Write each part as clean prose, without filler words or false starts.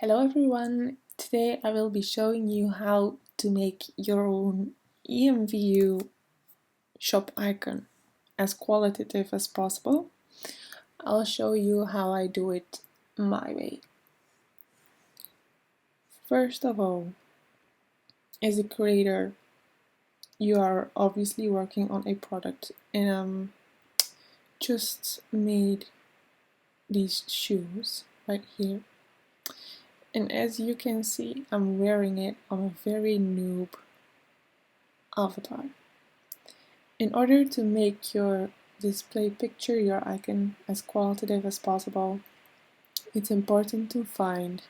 Hello everyone! Today I will be showing you how to make your own IMVU shop icon as qualitative as possible. I'll show you how I do it my way. First of all, as a creator, you are obviously working on a product, and just made these shoes right here. And as you can see, I'm wearing it on a very noob avatar. In order to make your display picture, your icon, as qualitative as possible, it's important to find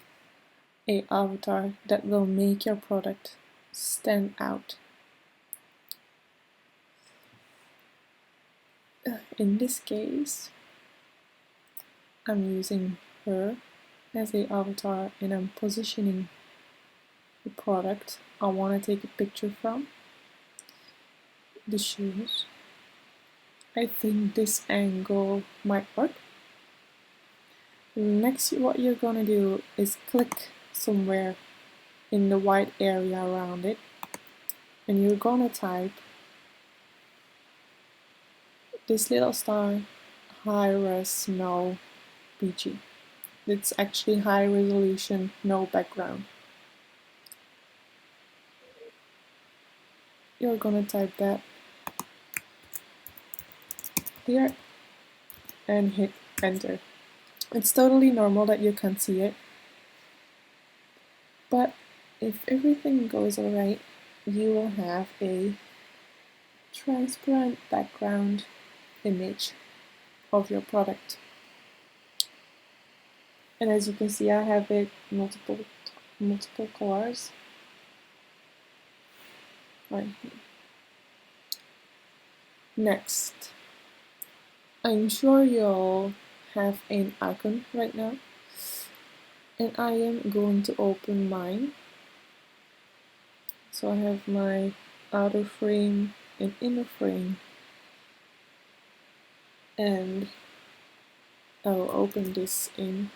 an avatar that will make your product stand out. In this case, I'm using her as an avatar and I'm positioning the product I want to take a picture from, the shoes. I think this angle might work. Next, what you're gonna do is click somewhere in the white area around it, and you're gonna type this little star, high res no PG. It's actually high resolution, no background. You're gonna type that here and hit enter. It's totally normal that you can't see it, but if everything goes alright, you will have a transparent background image of your product. And as you can see, I have it multiple colors right here. Next, I'm sure you all have an icon right now, and I am going to open mine. So I have my outer frame and inner frame, and I'll open this in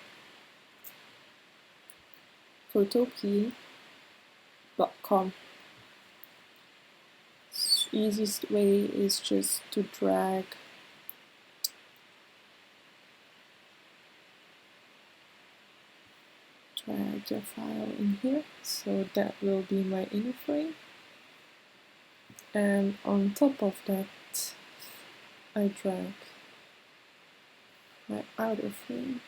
photokey.com. Easiest way is just to drag your file in here, so that will be my inner frame, and on top of that I drag my outer frame,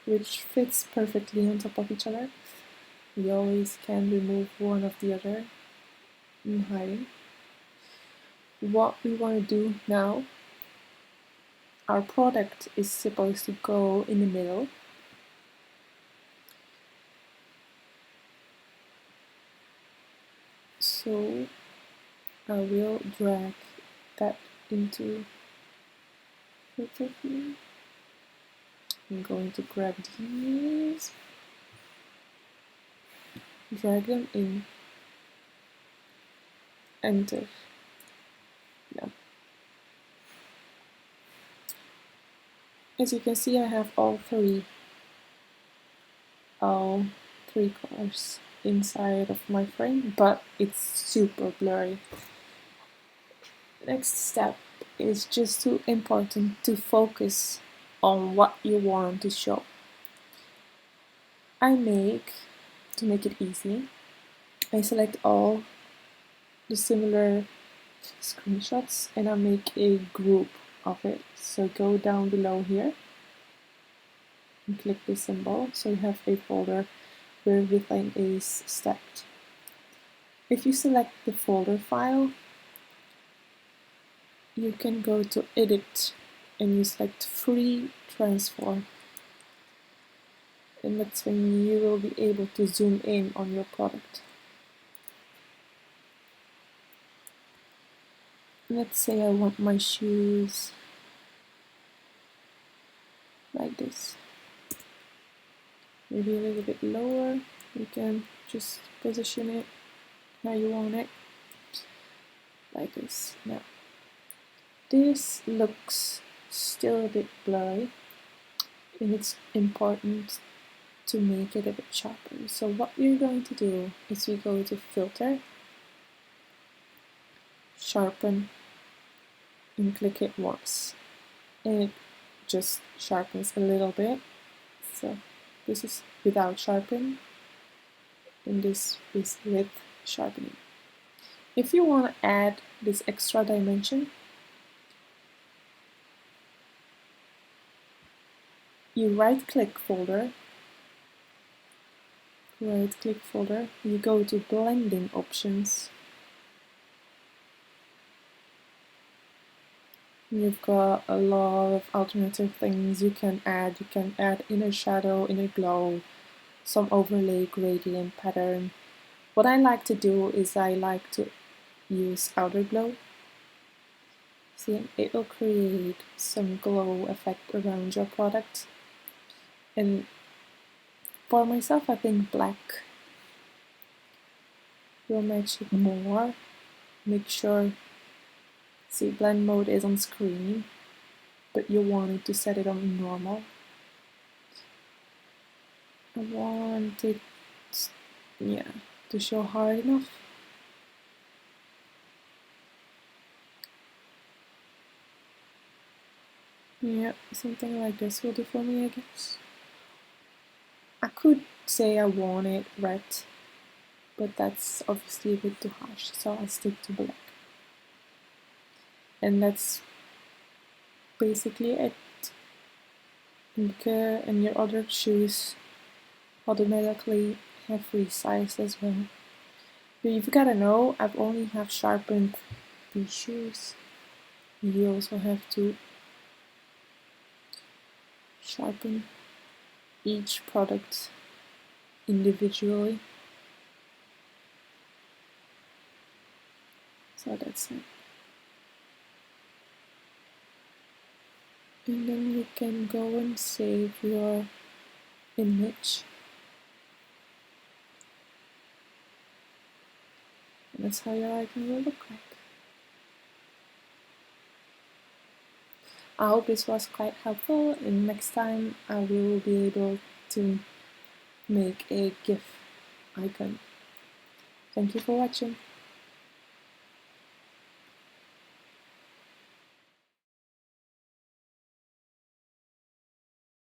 which fits perfectly on top of each other. You always can remove one of the other in hiding. What we want to do now, our product is supposed to go in the middle. So I will drag that into photography. I'm going to grab these, drag them in, enter. Now, as you can see, I have all three colors inside of my frame, but it's super blurry. Next step is just too important to focus on what you want to show. To make it easy, I select all the similar screenshots and I make a group of it. So go down below here and click this symbol, so you have a folder where everything is stacked. If you select the folder file, you can go to edit and you select free transform, and that's when you will be able to zoom in on your product. Let's say I want my shoes like this. Maybe a little bit lower. You can just position it how you want it, like this. Now, this looks still a bit blurry, and it's important to make it a bit sharper. So what we're going to do is we go to Filter, Sharpen, and click it once. And it just sharpens a little bit. So this is without sharpening, and this is with sharpening. If you want to add this extra dimension, you right-click folder, you go to blending options. You've got a lot of alternative things you can add. You can add inner shadow, inner glow, some overlay, gradient, pattern. What I like to do is I like to use outer glow. See, it will create some glow effect around your product. And for myself, I think black will match it more. Make sure, see, blend mode is on screen, but you want to set it on normal. I want it, yeah, to show hard enough. Yeah, something like this will do for me, I guess. I could say I want it red, but that's obviously a bit too harsh, so I'll stick to black. And that's basically it. And your other shoes automatically have resized as well. But you've gotta know, I've only have sharpened these shoes. You also have to sharpen each product individually. So that's it. And then you can go and save your image. And that's how your item will look like. I hope this was quite helpful, and next time I will be able to make a GIF icon. Thank you for watching.